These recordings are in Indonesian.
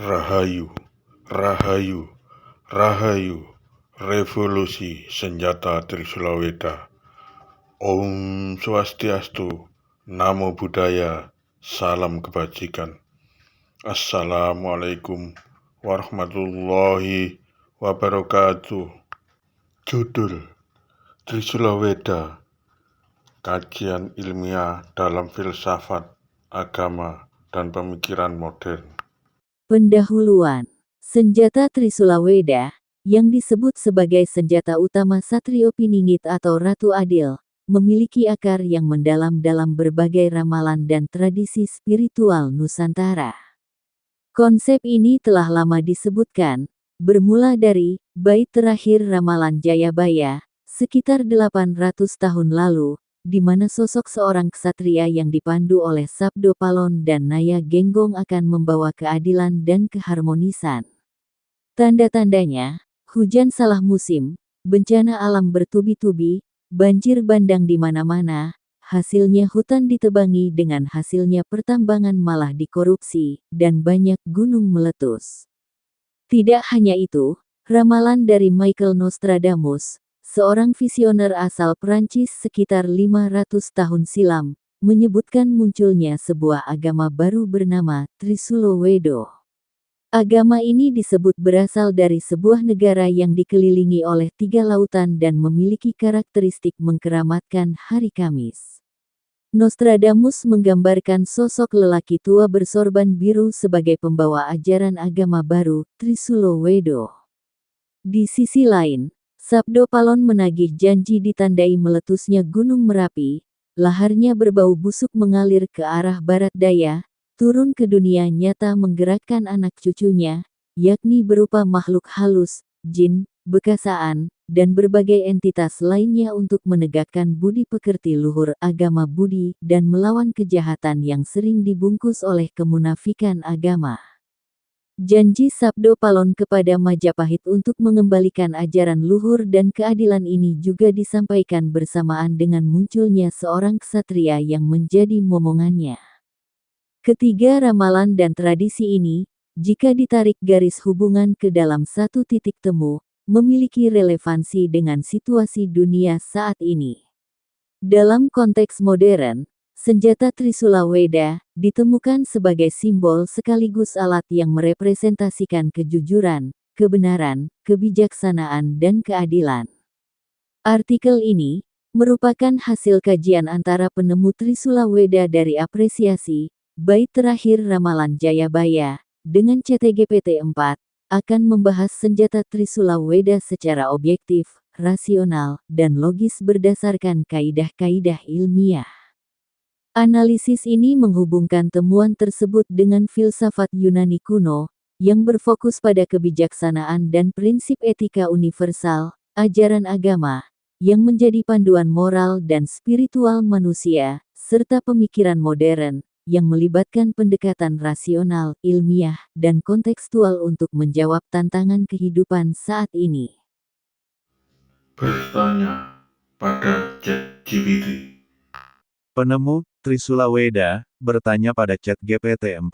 Rahayu, Rahayu, Rahayu, Revolusi Senjata Trisula Weda. Om Swastiastu, Namo Buddhaya, Salam Kebajikan. Assalamualaikum warahmatullahi wabarakatuh. Judul Trisula Weda, kajian ilmiah dalam filsafat, agama, dan pemikiran modern. Pendahuluan. Senjata Trisula Weda, yang disebut sebagai senjata utama Satrio Piningit atau Ratu Adil, memiliki akar yang mendalam dalam berbagai ramalan dan tradisi spiritual Nusantara. Konsep ini telah lama disebutkan, bermula dari bait terakhir ramalan Jayabaya, sekitar 800 tahun lalu, di mana sosok seorang ksatria yang dipandu oleh Sabdo Palon dan Naya Genggong akan membawa keadilan dan keharmonisan. Tanda-tandanya, hujan salah musim, bencana alam bertubi-tubi, banjir bandang di mana-mana, hasilnya hutan ditebangi dengan hasilnya pertambangan malah dikorupsi, dan banyak gunung meletus. Tidak hanya itu, ramalan dari Michael Nostradamus, seorang visioner asal Prancis sekitar 500 tahun silam, menyebutkan munculnya sebuah agama baru bernama Trisula Weda. Agama ini disebut berasal dari sebuah negara yang dikelilingi oleh 3 lautan dan memiliki karakteristik mengkeramatkan hari Kamis. Nostradamus menggambarkan sosok lelaki tua bersorban biru sebagai pembawa ajaran agama baru, Trisula Weda. Di sisi lain, Sabdo Palon menagih janji ditandai meletusnya Gunung Merapi, laharnya berbau busuk mengalir ke arah barat daya, turun ke dunia nyata menggerakkan anak cucunya, yakni berupa makhluk halus, jin, bekasaan, dan berbagai entitas lainnya untuk menegakkan budi pekerti luhur agama Budi dan melawan kejahatan yang sering dibungkus oleh kemunafikan agama. Janji Sabdo Palon kepada Majapahit untuk mengembalikan ajaran luhur dan keadilan ini juga disampaikan bersamaan dengan munculnya seorang ksatria yang menjadi momongannya. Ketiga ramalan dan tradisi ini, jika ditarik garis hubungan ke dalam satu titik temu, memiliki relevansi dengan situasi dunia saat ini. Dalam konteks modern, senjata Trisula Weda ditemukan sebagai simbol sekaligus alat yang merepresentasikan kejujuran, kebenaran, kebijaksanaan, dan keadilan. Artikel ini merupakan hasil kajian antara penemu Trisula Weda dari apresiasi bait terakhir ramalan Jayabaya dengan CTGPT 4 akan membahas senjata Trisula Weda secara objektif, rasional, dan logis berdasarkan kaidah-kaidah ilmiah. Analisis ini menghubungkan temuan tersebut dengan filsafat Yunani kuno, yang berfokus pada kebijaksanaan dan prinsip etika universal, ajaran agama, yang menjadi panduan moral dan spiritual manusia, serta pemikiran modern, yang melibatkan pendekatan rasional, ilmiah, dan kontekstual untuk menjawab tantangan kehidupan saat ini. Bertanya pada ChatGPT. Penemu Trisula Weda bertanya pada ChatGPT 4.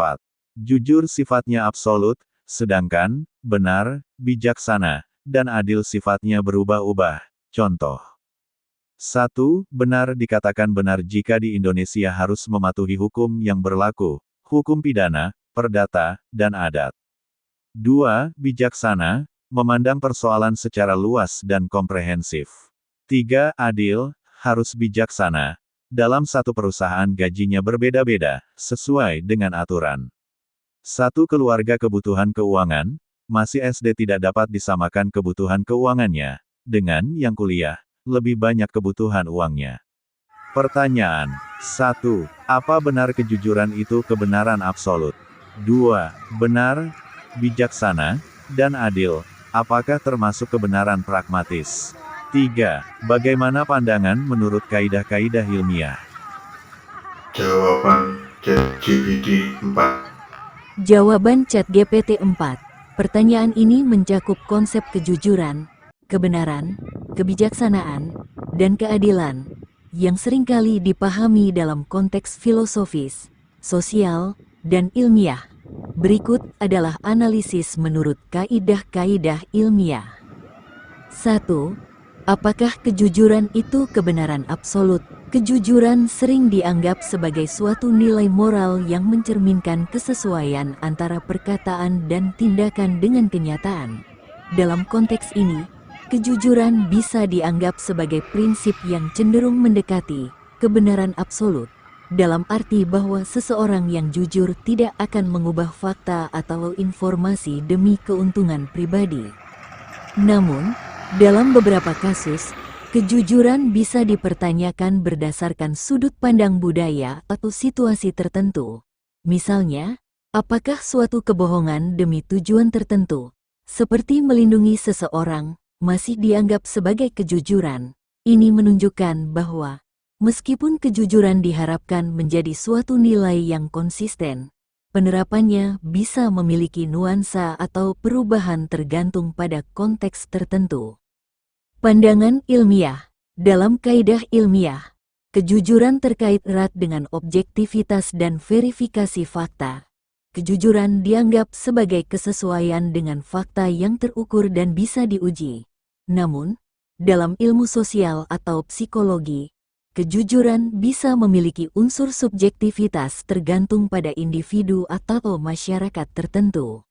Jujur sifatnya absolut, sedangkan benar, bijaksana, dan adil sifatnya berubah-ubah. Contoh. 1. Benar dikatakan benar jika di Indonesia harus mematuhi hukum yang berlaku, hukum pidana, perdata, dan adat. 2. Bijaksana, memandang persoalan secara luas dan komprehensif. 3. Adil, harus bijaksana. Dalam satu perusahaan gajinya berbeda-beda, sesuai dengan aturan. 1 keluarga kebutuhan keuangan, masih SD tidak dapat disamakan kebutuhan keuangannya, dengan yang kuliah, lebih banyak kebutuhan uangnya. Pertanyaan. 1. Apa benar kejujuran itu kebenaran absolut? 2. Benar, bijaksana, dan adil, apakah termasuk kebenaran pragmatis? 3. Bagaimana pandangan menurut kaidah-kaidah ilmiah? Jawaban ChatGPT 4. Jawaban ChatGPT 4. Pertanyaan ini mencakup konsep kejujuran, kebenaran, kebijaksanaan, dan keadilan, yang seringkali dipahami dalam konteks filosofis, sosial, dan ilmiah. Berikut adalah analisis menurut kaidah-kaidah ilmiah. 1. Apakah kejujuran itu kebenaran absolut? Kejujuran sering dianggap sebagai suatu nilai moral yang mencerminkan kesesuaian antara perkataan dan tindakan dengan kenyataan. Dalam konteks ini, kejujuran bisa dianggap sebagai prinsip yang cenderung mendekati kebenaran absolut, dalam arti bahwa seseorang yang jujur tidak akan mengubah fakta atau informasi demi keuntungan pribadi. Namun, dalam beberapa kasus, kejujuran bisa dipertanyakan berdasarkan sudut pandang budaya atau situasi tertentu. Misalnya, apakah suatu kebohongan demi tujuan tertentu, seperti melindungi seseorang, masih dianggap sebagai kejujuran? Ini menunjukkan bahwa, meskipun kejujuran diharapkan menjadi suatu nilai yang konsisten, penerapannya bisa memiliki nuansa atau perubahan tergantung pada konteks tertentu. Pandangan ilmiah. Dalam kaidah ilmiah, kejujuran terkait erat dengan objektivitas dan verifikasi fakta. Kejujuran dianggap sebagai kesesuaian dengan fakta yang terukur dan bisa diuji. Namun, dalam ilmu sosial atau psikologi, kejujuran bisa memiliki unsur subjektivitas tergantung pada individu atau masyarakat tertentu.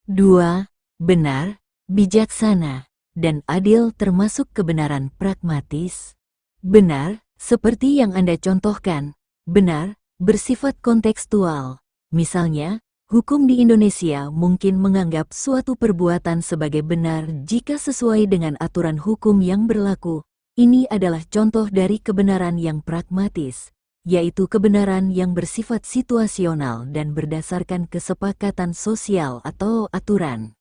2. Benar, bijaksana, dan adil termasuk kebenaran pragmatis. Benar, seperti yang Anda contohkan, benar, bersifat kontekstual. Misalnya, hukum di Indonesia mungkin menganggap suatu perbuatan sebagai benar jika sesuai dengan aturan hukum yang berlaku. Ini adalah contoh dari kebenaran yang pragmatis, yaitu kebenaran yang bersifat situasional dan berdasarkan kesepakatan sosial atau aturan.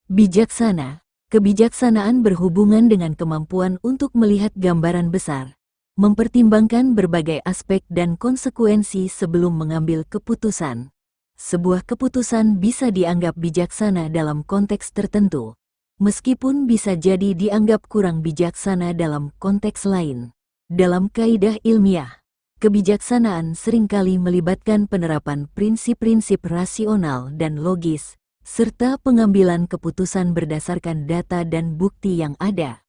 Bijaksana. Kebijaksanaan berhubungan dengan kemampuan untuk melihat gambaran besar, mempertimbangkan berbagai aspek dan konsekuensi sebelum mengambil keputusan. Sebuah keputusan bisa dianggap bijaksana dalam konteks tertentu, meskipun bisa jadi dianggap kurang bijaksana dalam konteks lain. Dalam kaidah ilmiah, kebijaksanaan seringkali melibatkan penerapan prinsip-prinsip rasional dan logis, serta pengambilan keputusan berdasarkan data dan bukti yang ada.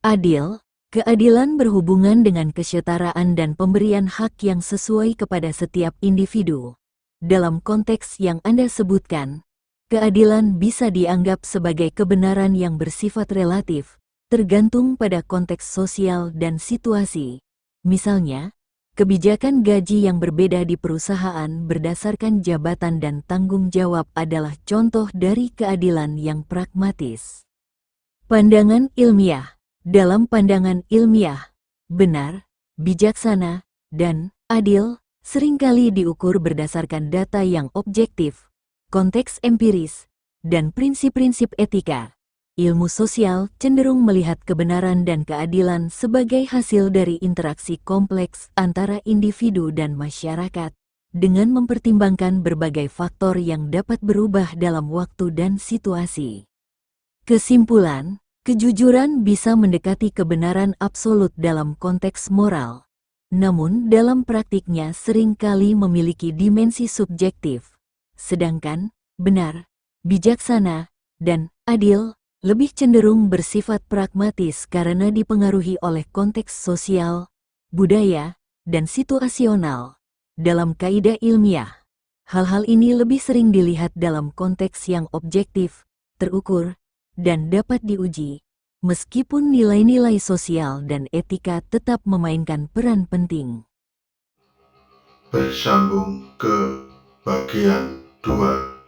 Adil, keadilan berhubungan dengan kesetaraan dan pemberian hak yang sesuai kepada setiap individu. Dalam konteks yang Anda sebutkan, keadilan bisa dianggap sebagai kebenaran yang bersifat relatif, tergantung pada konteks sosial dan situasi. Misalnya, kebijakan gaji yang berbeda di perusahaan berdasarkan jabatan dan tanggung jawab adalah contoh dari keadilan yang pragmatis. Pandangan ilmiah. Dalam pandangan ilmiah, benar, bijaksana, dan adil seringkali diukur berdasarkan data yang objektif, konteks empiris, dan prinsip-prinsip etika. Ilmu sosial cenderung melihat kebenaran dan keadilan sebagai hasil dari interaksi kompleks antara individu dan masyarakat, dengan mempertimbangkan berbagai faktor yang dapat berubah dalam waktu dan situasi. Kesimpulan, kejujuran bisa mendekati kebenaran absolut dalam konteks moral, namun dalam praktiknya seringkali memiliki dimensi subjektif, sedangkan benar, bijaksana, dan adil lebih cenderung bersifat pragmatis karena dipengaruhi oleh konteks sosial, budaya, dan situasional. Dalam kaidah ilmiah, hal-hal ini lebih sering dilihat dalam konteks yang objektif, terukur, dan dapat diuji, meskipun nilai-nilai sosial dan etika tetap memainkan peran penting. Bersambung ke bagian 2.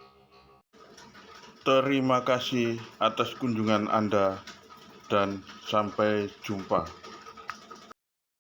Terima kasih atas kunjungan Anda dan sampai jumpa.